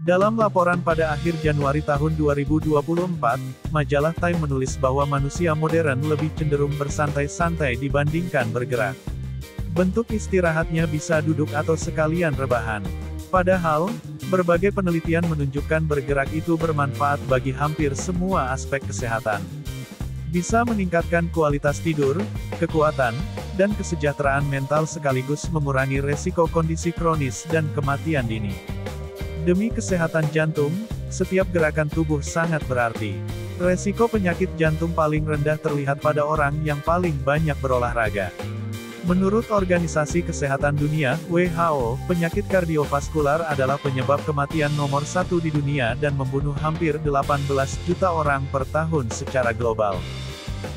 Dalam laporan pada akhir Januari tahun 2024, majalah Time menulis bahwa manusia modern lebih cenderung bersantai-santai dibandingkan bergerak. Bentuk istirahatnya bisa duduk atau sekalian rebahan. Padahal, berbagai penelitian menunjukkan bergerak itu bermanfaat bagi hampir semua aspek kesehatan. Bisa meningkatkan kualitas tidur, kekuatan, dan kesejahteraan mental sekaligus mengurangi resiko kondisi kronis dan kematian dini. Demi kesehatan jantung, setiap gerakan tubuh sangat berarti. Resiko penyakit jantung paling rendah terlihat pada orang yang paling banyak berolahraga. Menurut Organisasi Kesehatan Dunia, WHO, penyakit kardiovaskular adalah penyebab kematian nomor 1 di dunia dan membunuh hampir 18 juta orang per tahun secara global.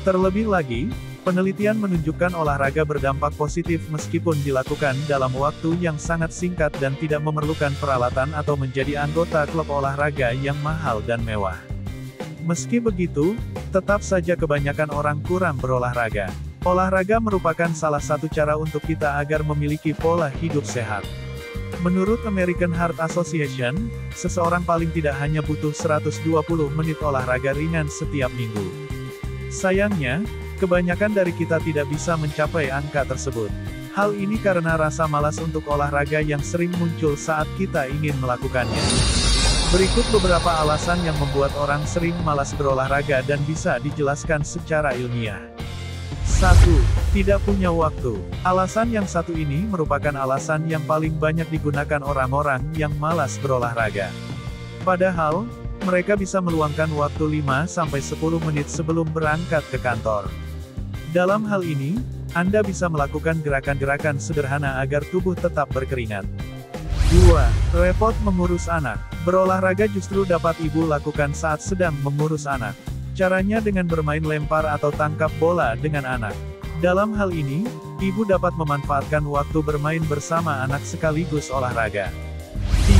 Terlebih lagi, penelitian menunjukkan olahraga berdampak positif meskipun dilakukan dalam waktu yang sangat singkat dan tidak memerlukan peralatan atau menjadi anggota klub olahraga yang mahal dan mewah. Meski begitu, tetap saja kebanyakan orang kurang berolahraga. Olahraga merupakan salah satu cara untuk kita agar memiliki pola hidup sehat. Menurut American Heart Association, seseorang paling tidak hanya butuh 120 menit olahraga ringan setiap minggu. Sayangnya, kebanyakan dari kita tidak bisa mencapai angka tersebut. Hal ini karena rasa malas untuk olahraga yang sering muncul saat kita ingin melakukannya. Berikut beberapa alasan yang membuat orang sering malas berolahraga dan bisa dijelaskan secara ilmiah. 1. Tidak punya waktu. Alasan yang satu ini merupakan alasan yang paling banyak digunakan orang-orang yang malas berolahraga. Padahal, mereka bisa meluangkan waktu 5-10 menit sebelum berangkat ke kantor. Dalam hal ini, Anda bisa melakukan gerakan-gerakan sederhana agar tubuh tetap berkeringat. 2. Repot mengurus anak. Berolahraga justru dapat ibu lakukan saat sedang mengurus anak. Caranya dengan bermain lempar atau tangkap bola dengan anak. Dalam hal ini, ibu dapat memanfaatkan waktu bermain bersama anak sekaligus olahraga.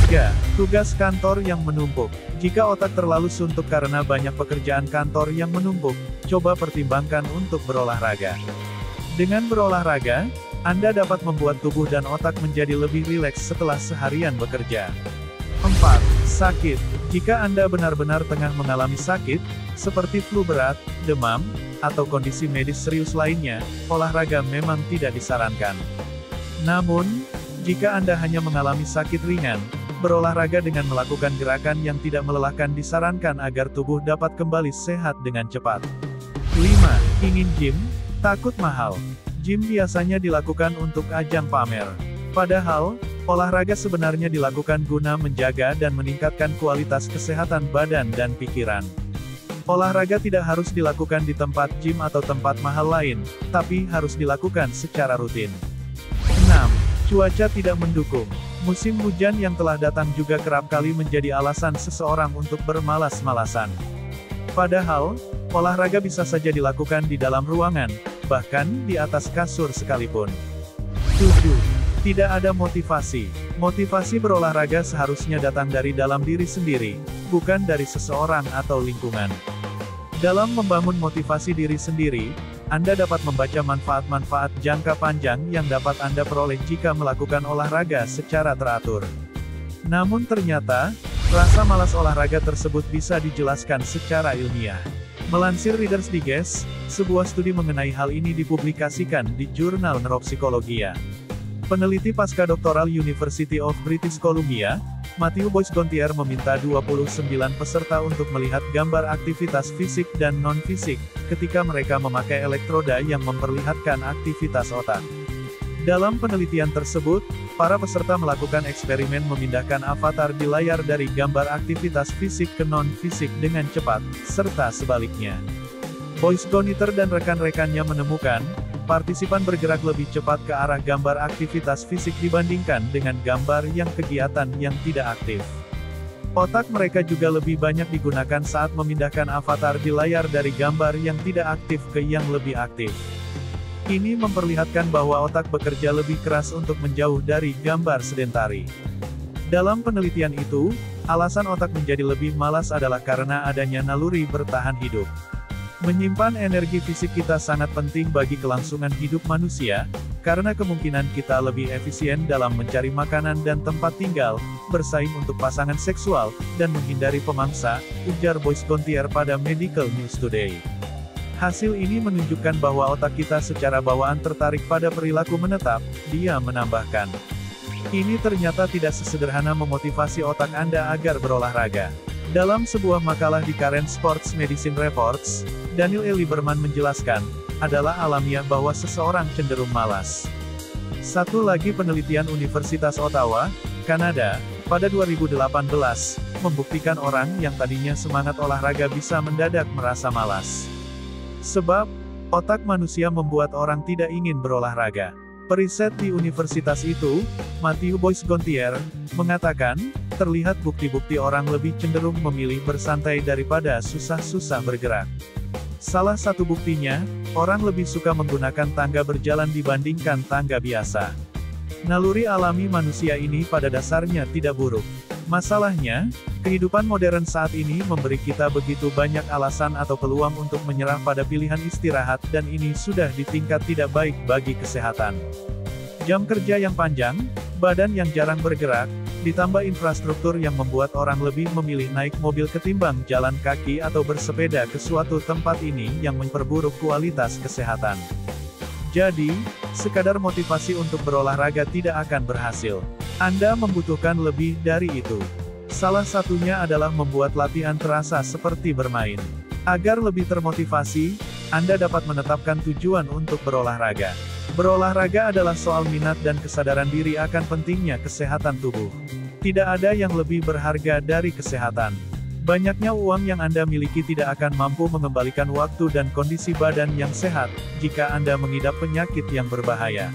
3. Tugas kantor yang menumpuk. Jika otak terlalu suntuk karena banyak pekerjaan kantor yang menumpuk, coba pertimbangkan untuk berolahraga. Dengan berolahraga, Anda dapat membuat tubuh dan otak menjadi lebih rileks setelah seharian bekerja. 4. Sakit. Jika Anda benar-benar tengah mengalami sakit, seperti flu berat, demam, atau kondisi medis serius lainnya, olahraga memang tidak disarankan. Namun, jika Anda hanya mengalami sakit ringan, berolahraga dengan melakukan gerakan yang tidak melelahkan disarankan agar tubuh dapat kembali sehat dengan cepat. 5. Ingin gym? Takut mahal. Gym biasanya dilakukan untuk ajang pamer. Padahal, olahraga sebenarnya dilakukan guna menjaga dan meningkatkan kualitas kesehatan badan dan pikiran. Olahraga tidak harus dilakukan di tempat gym atau tempat mahal lain, tapi harus dilakukan secara rutin. 6. Cuaca tidak mendukung. Musim hujan yang telah datang juga kerap kali menjadi alasan seseorang untuk bermalas-malasan. Padahal, olahraga bisa saja dilakukan di dalam ruangan, bahkan di atas kasur sekalipun. 7. Tidak ada motivasi. Motivasi berolahraga seharusnya datang dari dalam diri sendiri, bukan dari seseorang atau lingkungan. Dalam membangun motivasi diri sendiri, Anda dapat membaca manfaat-manfaat jangka panjang yang dapat Anda peroleh jika melakukan olahraga secara teratur. Namun ternyata, rasa malas olahraga tersebut bisa dijelaskan secara ilmiah. Melansir Reader's Digest, sebuah studi mengenai hal ini dipublikasikan di jurnal Neuropsikologia. Peneliti pascadoktoral University of British Columbia, Matthew Boyce Gontier meminta 29 peserta untuk melihat gambar aktivitas fisik dan non-fisik, ketika mereka memakai elektroda yang memperlihatkan aktivitas otak. Dalam penelitian tersebut, para peserta melakukan eksperimen memindahkan avatar di layar dari gambar aktivitas fisik ke non-fisik dengan cepat, serta sebaliknya. Boyce Gontier dan rekan-rekannya menemukan, partisipan bergerak lebih cepat ke arah gambar aktivitas fisik dibandingkan dengan gambar yang kegiatan yang tidak aktif. Otak mereka juga lebih banyak digunakan saat memindahkan avatar di layar dari gambar yang tidak aktif ke yang lebih aktif. Ini memperlihatkan bahwa otak bekerja lebih keras untuk menjauh dari gambar sedentari. Dalam penelitian itu, alasan otak menjadi lebih malas adalah karena adanya naluri bertahan hidup. Menyimpan energi fisik kita sangat penting bagi kelangsungan hidup manusia, Karena kemungkinan kita lebih efisien dalam mencari makanan dan tempat tinggal, bersaing untuk pasangan seksual, dan menghindari pemangsa, ujar Boys Gontier pada Medical News Today. Hasil ini menunjukkan bahwa otak kita secara bawaan tertarik pada perilaku menetap, dia menambahkan. Ini ternyata tidak sesederhana memotivasi otak Anda agar berolahraga. Dalam sebuah makalah di Current Sports Medicine Reports, Daniel E. Lieberman menjelaskan, adalah alamiah bahwa seseorang cenderung malas. Satu lagi penelitian Universitas Ottawa, Kanada, pada 2018, membuktikan orang yang tadinya semangat olahraga bisa mendadak merasa malas. Sebab, otak manusia membuat orang tidak ingin berolahraga. Periset di universitas itu, Matthew Boys Gontier, mengatakan, terlihat bukti-bukti orang lebih cenderung memilih bersantai daripada susah-susah bergerak. Salah satu buktinya, orang lebih suka menggunakan tangga berjalan dibandingkan tangga biasa. Naluri alami manusia ini pada dasarnya tidak buruk. Masalahnya, kehidupan modern saat ini memberi kita begitu banyak alasan atau peluang untuk menyerah pada pilihan istirahat dan ini sudah di tingkat tidak baik bagi kesehatan. Jam kerja yang panjang, badan yang jarang bergerak, ditambah infrastruktur yang membuat orang lebih memilih naik mobil ketimbang jalan kaki atau bersepeda ke suatu tempat ini yang memperburuk kualitas kesehatan. Jadi, sekadar motivasi untuk berolahraga tidak akan berhasil. Anda membutuhkan lebih dari itu. Salah satunya adalah membuat latihan terasa seperti bermain. Agar lebih termotivasi, Anda dapat menetapkan tujuan untuk berolahraga. Berolahraga adalah soal minat dan kesadaran diri akan pentingnya kesehatan tubuh. Tidak ada yang lebih berharga dari kesehatan. Banyaknya uang yang Anda miliki tidak akan mampu mengembalikan waktu dan kondisi badan yang sehat, jika Anda mengidap penyakit yang berbahaya.